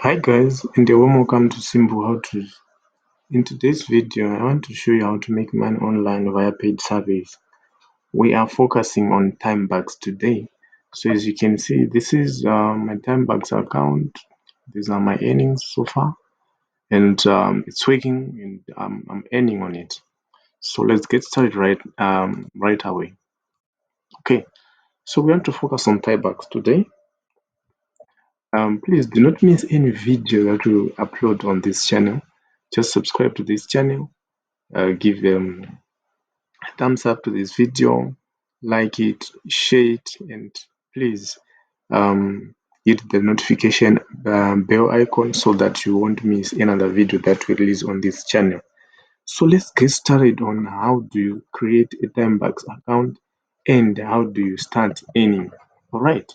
Hi guys, and a warm welcome to Simple How To. In today's video, I want to show you how to make money online via paid surveys. We are focusing on Timebucks today. So as you can see, this is my Timebucks account. These are my earnings so far, and it's working, and I'm earning on it. So let's get started right away. Okay, so we want to focus on Timebucks today. Please do not miss any video that we upload on this channel. Just subscribe to this channel, give a thumbs up to this video, like it, share it, and please hit the notification bell icon so that you won't miss another video that we release on this channel. So let's get started on how do you create a Timebucks account and how do you start earning. All right.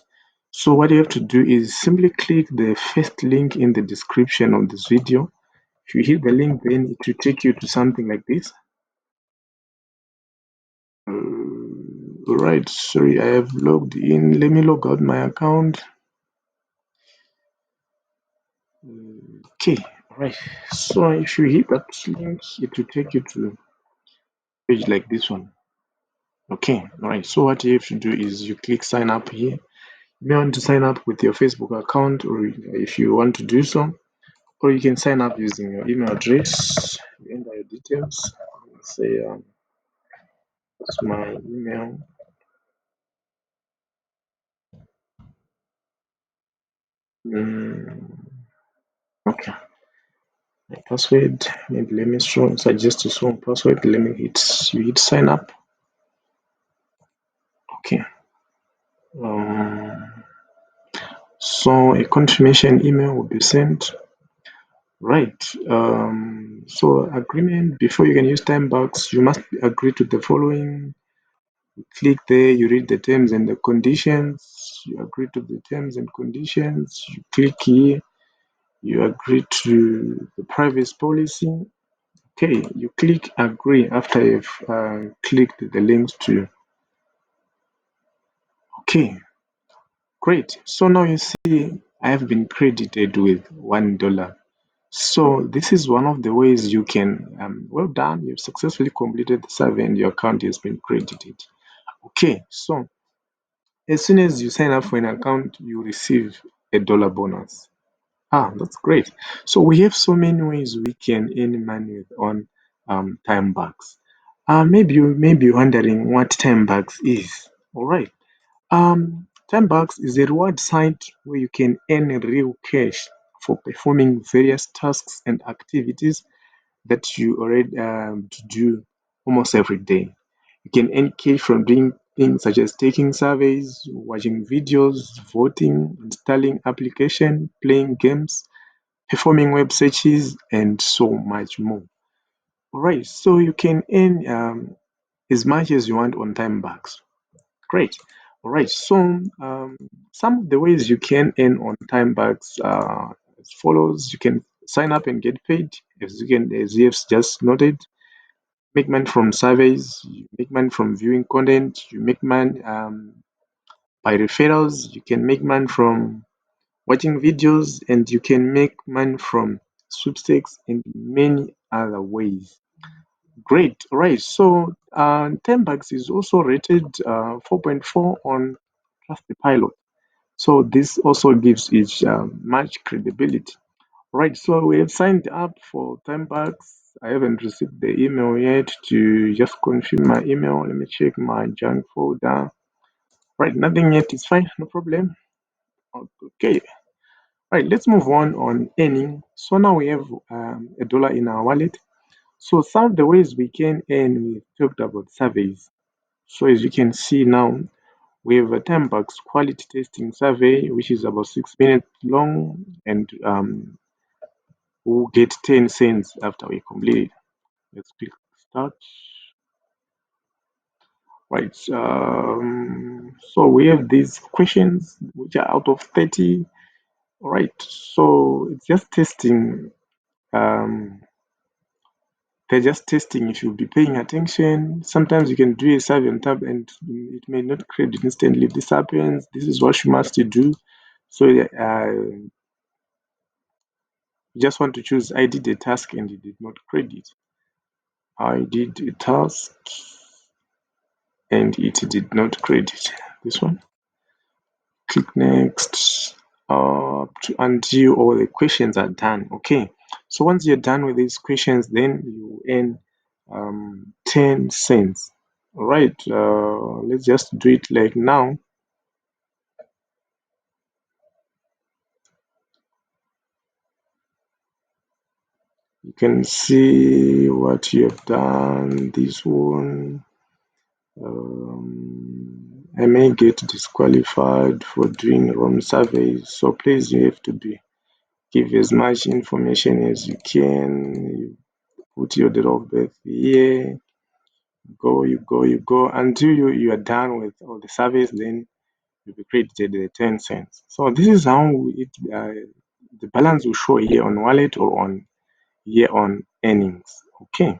So what you have to do is simply click the first link in the description of this video. If you hit the link, then it will take you to something like this. All right, sorry, I have logged in. Let me log out my account. Okay, all right. So if you hit that link, it will take you to a page like this one. Okay, all right. So what you have to do is you click sign up here. You may want to sign up with your Facebook account, or if you want to do so, or you can sign up using your email address. You enter your details. Say it's my email. Okay, my password. Maybe let me suggest a strong password. Let me hit sign up. Okay. Um, so a confirmation email will be sent. Right. So agreement before you can use Timebucks, you must agree to the following. You click there, you read the terms and the conditions, you agree to the terms and conditions, you click here, you agree to the privacy policy. Okay, you click agree after you've clicked the links to. Okay, great. So now you see I have been credited with $1. So this is one of the ways you can, well done, you've successfully completed the survey and your account has been credited. Okay, so as soon as you sign up for an account, you receive $1 bonus. Ah, that's great. So we have so many ways we can earn money on Timebucks. Maybe you may be wondering what Timebucks is. All right. Timebucks is a reward site where you can earn real cash for performing various tasks and activities that you already do almost every day. You can earn cash from doing things such as taking surveys, watching videos, voting, installing application, playing games, performing web searches, and so much more. Alright, so you can earn as much as you want on Timebucks. Great. Alright, so some of the ways you can earn on Timebucks are as follows. You can sign up and get paid, as you have just noted. Make money from surveys, you make money from viewing content, you make money by referrals, you can make money from watching videos, and you can make money from sweepstakes and many other ways. Great. All right. So Timebucks is also rated 4.4 on Trust the Pilot. So this also gives it much credibility. Right. So we have signed up for Timebucks. I haven't received the email yet to just confirm my email. Let me check my junk folder. Right. Nothing yet. It's fine. No problem. Okay. Right. Let's move on earning. So now we have $1 in our wallet. So some of the ways we can earn, we talked about surveys. So as you can see now, we have a Timebucks quality testing survey, which is about 6 minutes long, and we'll get 10 cents after we complete it. Let's click start. Right. So we have these questions which are out of 30. All right. So it's just testing. Um, They're just testing if you'll be paying attention. Sometimes you can do a survey on tab and it may not credit instantly. This happens. This is what you must do. So You just want to choose I did a task and it did not credit. I did a task and it did not credit. This one. Click next until all the questions are done. Okay. So once you're done with these questions, then you earn 10 cents. All right. Let's just do it like now. You can see what you have done. This one. I may get disqualified for doing wrong surveys. So please, you have to give as much information as you can. You put your date of birth here. You go until you are done with all the surveys. Then you'll be credited the 10 cents. So this is how the balance will show here on wallet or on here on earnings. Okay.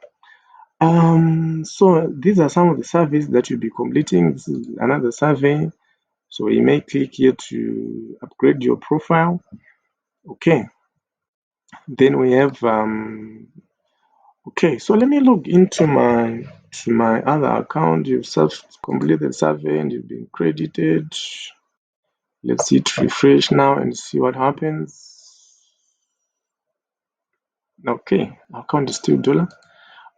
So these are some of the surveys that you'll be completing. This is another survey. So you may click here to upgrade your profile. Okay. Then we have okay. So let me log into my other account. You've completed the survey and you've been credited. Let's hit refresh now and see what happens. Okay, account is still dollar.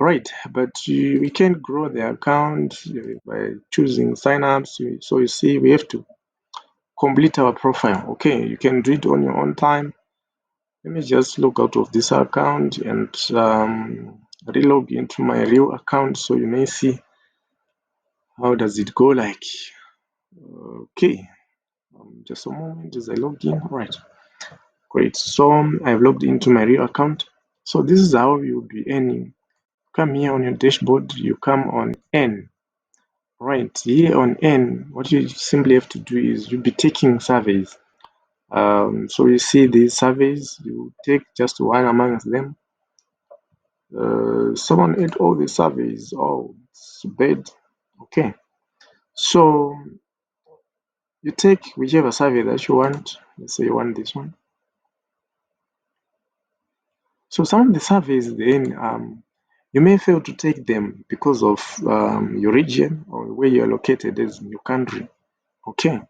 Right, but we can grow the account by choosing signups. So you see, we have to complete our profile. Okay, you can do it on your own time. Let me just log out of this account and relog into my real account so you may see how does it go like. Okay, just a moment as I log in. Right, great. So I've logged into my real account. So this is how you'll be earning. Come here on your dashboard, you come on N. Right, here on N, what you simply have to do is you'll be taking surveys. So you see these surveys, you take just one amongst them. Someone ate all the surveys. Oh, it's bad. Okay, so you take whichever survey that you want. Let's say you want this one. So some of the surveys then you may fail to take them because of your region or where you're located as in your country. Okay,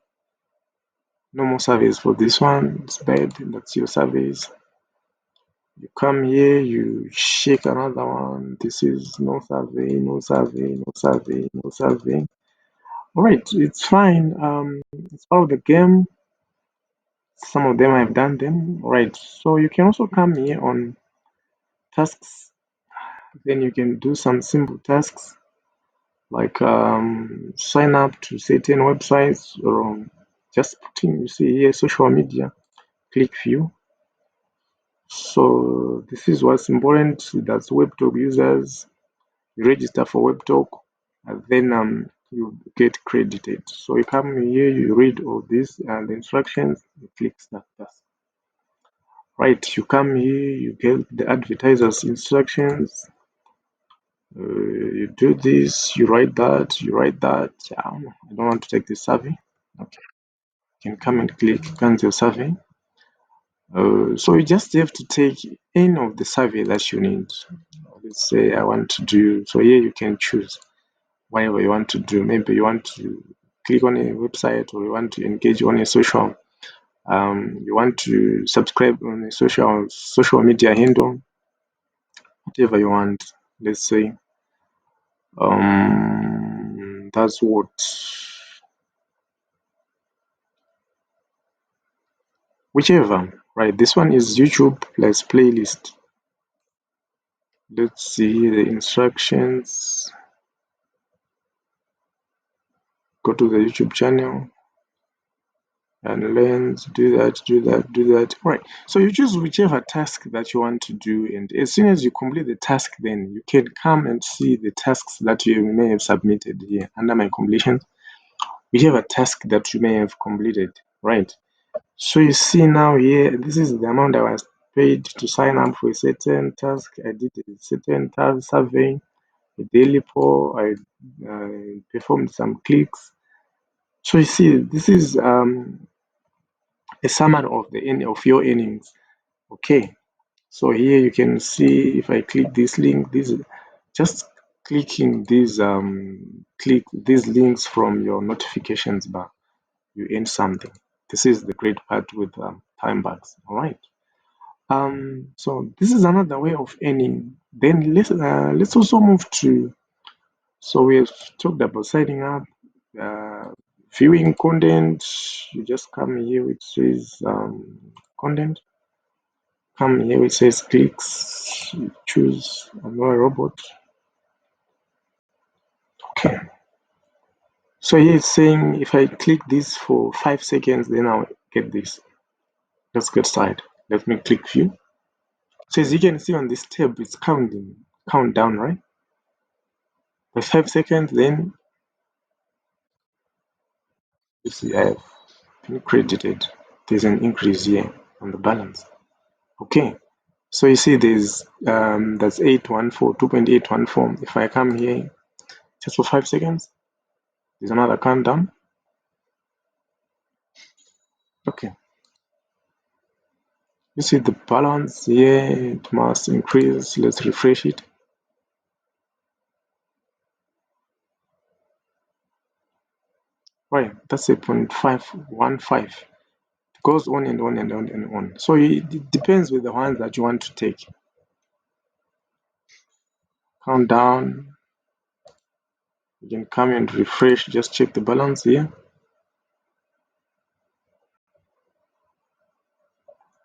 no more surveys for this one. It's bad. That's your surveys. You come here, you shake another one. This is no survey, no survey, no survey, no survey. All right, it's fine. It's part of the game. Some of them I've done them. All right, so you can also come here on tasks. Then you can do some simple tasks like sign up to certain websites or just putting, you see here, social media. Click view. So this is what's important. That's WebTalk users. You register for WebTalk, and then you get credited. So you come here, you read all this and the instructions, you click start task. Right, you come here, you get the advertiser's instructions. You do this, you write that, you write that. I don't want to take this survey. Okay, you can come and click cancel survey. So you just have to take any of the survey that you need. Let's say I want to do, so here you can choose whatever you want to do. Maybe you want to click on a website or you want to engage on a social, you want to subscribe on a social media handle, whatever you want. Let's say that's what, whichever, right? This one is YouTube plus playlist. Let's see the instructions. Go to the YouTube channel and learn to do that, do that, do that. Right. So you choose whichever task that you want to do, and as soon as you complete the task, then you can come and see the tasks that you may have submitted here under my completion. Whichever task that you may have completed, right? So you see now here, this is the amount I was paid to sign up for a certain task. I did a certain task survey, a daily poll. I performed some clicks. So you see, this is a summary of the of your earnings. Okay, So here you can see if I click this link, this just clicking click these links from your notifications bar, you earn something. This is the great part with Timebucks. All right. So this is another way of earning. Then let's also move to. So we've talked about signing up, uh, viewing content. You just come here which says content. Come here which says clicks. You choose a robot. Okay. So here it's saying if I click this for 5 seconds, then I'll get this. Let's get started. Let me click view. So as you can see on this tab, it's countdown, right? For 5 seconds, then you see I have been credited. There's an increase here on the balance. Okay, so you see there's that's 814, 2.814. If I come here just for 5 seconds, there's another countdown. Okay, you see the balance here, it must increase. Let's refresh it. Right, that's a 0.515. It goes on and on and on and on. So it depends with the ones that you want to take. Countdown. You can come and refresh, just check the balance here.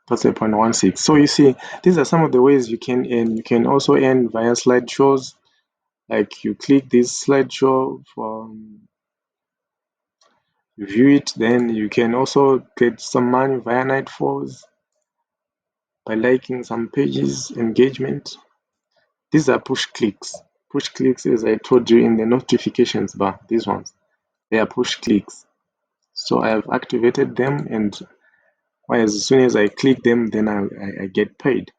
That's a 0.16. So you see, these are some of the ways you can earn. You can also earn via slideshows. Like you click this slideshow for you view it, then you can also get some money via nightfalls by liking some pages, engagement. These are push clicks. Push clicks, as I told you in the notifications bar, these ones, they are push clicks. So I have activated them, and as soon as I click them, then I get paid.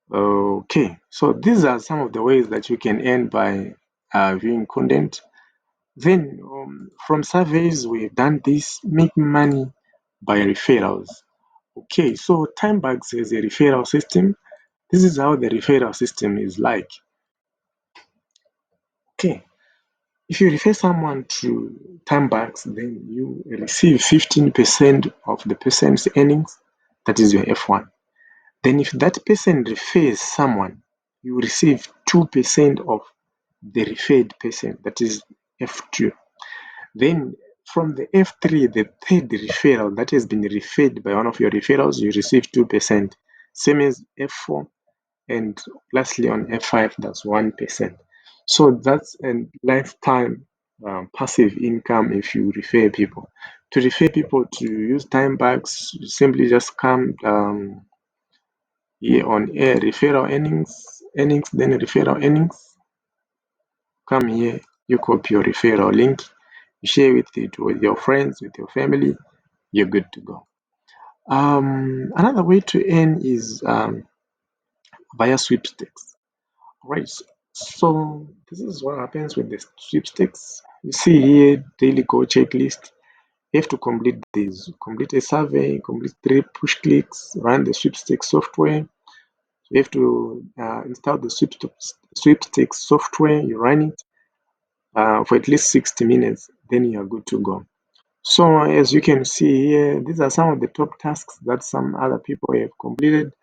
Okay, so these are some of the ways that you can earn by viewing content. Then from surveys, we've done this, make money by referrals. Okay, so Timebucks is a referral system. This is how the referral system is like. Okay, if you refer someone to Timebucks, then you receive 15% of the person's earnings. That is your F1. Then if that person refers someone, you receive 2% of the referred person, that is F2. Then from the F3, the third referral that has been referred by one of your referrals, you receive 2%. Same as F4, and lastly on F5, that's 1%. So that's a lifetime passive income if you refer people. To refer people to use Timebucks, you simply just come here on air referral earnings, then referral earnings. Come here, you copy your referral link, you share it with your friends, with your family, you're good to go. Another way to earn is via sweepstakes. Right. So this is what happens with the sweepstakes. You see here daily goal checklist. You have to complete these. Complete a survey, complete 3 push clicks, run the sweepstakes software. You have to install the sweepstakes software. You run it for at least 60 minutes. Then you are good to go. So as you can see here, these are some of the top tasks that some other people have completed.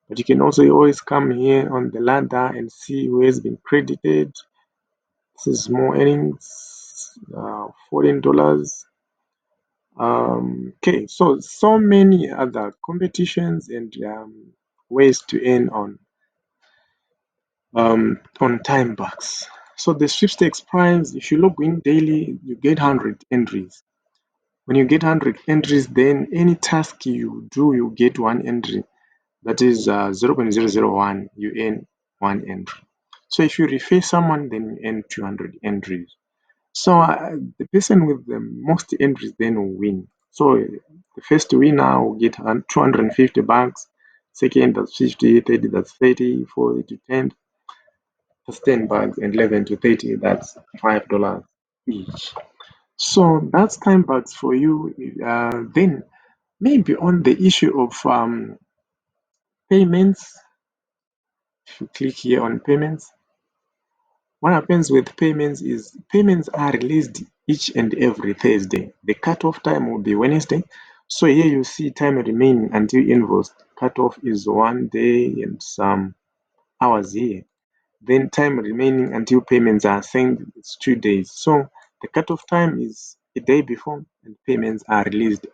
But you can also always come here on the ladder and see who has been credited. This is more earnings, $14. Okay, so many other competitions and ways to earn on Timebucks. So the sweepstakes prize, if you log in daily, you get 100 entries. When you get 100 entries, then any task you do, you get 1 entry. That is 0.001, you earn 1 entry. So if you refer someone, then you earn 200 entries. So the person with the most entries then will win. So the first winner will get 250 bucks. Second, that's 50, 30, that's 30, 40 to 10, that's 10 bucks, and 11 to 30, that's $5 each. So that's Timebucks for you. Then maybe on the issue of payments. If you click here on payments, what happens with payments is payments are released each and every Thursday. The cutoff time will be Wednesday. So here you see time remaining until invoice. Cutoff is 1 day and some hours here. Then time remaining until payments are sent, it's 2 days. So the cutoff time is a day before, and payments are released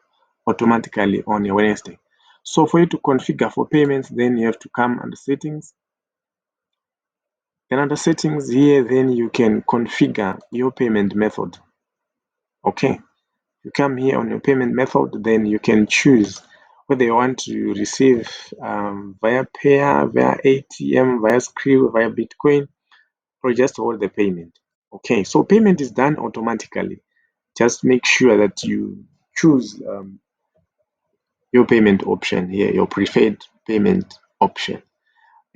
automatically on a Wednesday. So for you to configure for payments, then you have to come under settings. Then under settings here, then you can configure your payment method. Okay, you come here on your payment method, then you can choose whether you want to receive via payer, via ATM, via Skrill, via Bitcoin, or just hold the payment. Okay, so payment is done automatically. Just make sure that you choose your payment option here, your preferred payment option.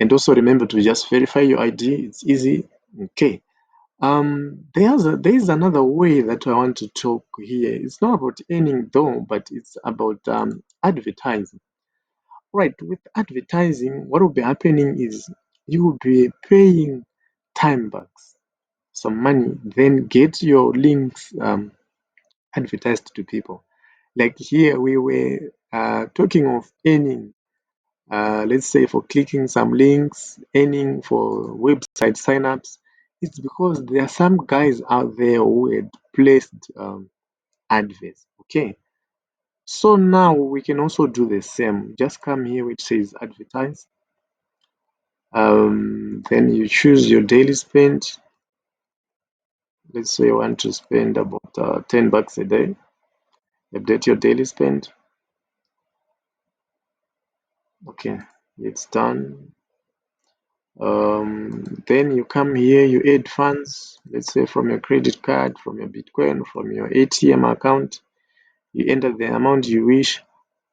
And also remember to just verify your ID. It's easy. Okay. There is another way that I want to talk here. It's not about earning though, but it's about advertising. Right, with advertising, what will be happening is you will be paying Timebucks some money, then get your links advertised to people. Like here, we were talking of earning, let's say for clicking some links, earning for website signups. It's because there are some guys out there who had placed adverts. Okay, so now we can also do the same. Just come here which says advertise. Then you choose your daily spend. Let's say you want to spend about $10 a day. Update your daily spend. Okay, it's done. Then you come here, you add funds, let's say from your credit card, from your Bitcoin, from your ATM account. You enter the amount you wish,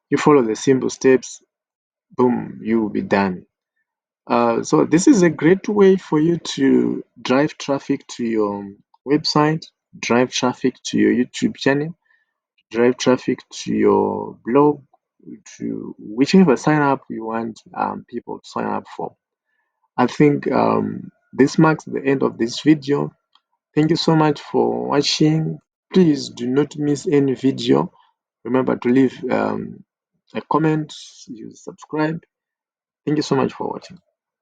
you follow the simple steps, boom, you will be done. So this is a great way for you to drive traffic to your website, drive traffic to your YouTube channel, drive traffic to your blog, to whichever sign up you want people to sign up for. I think this marks the end of this video. Thank you so much for watching. Please do not miss any video. Remember to leave a comment, you subscribe. Thank you so much for watching.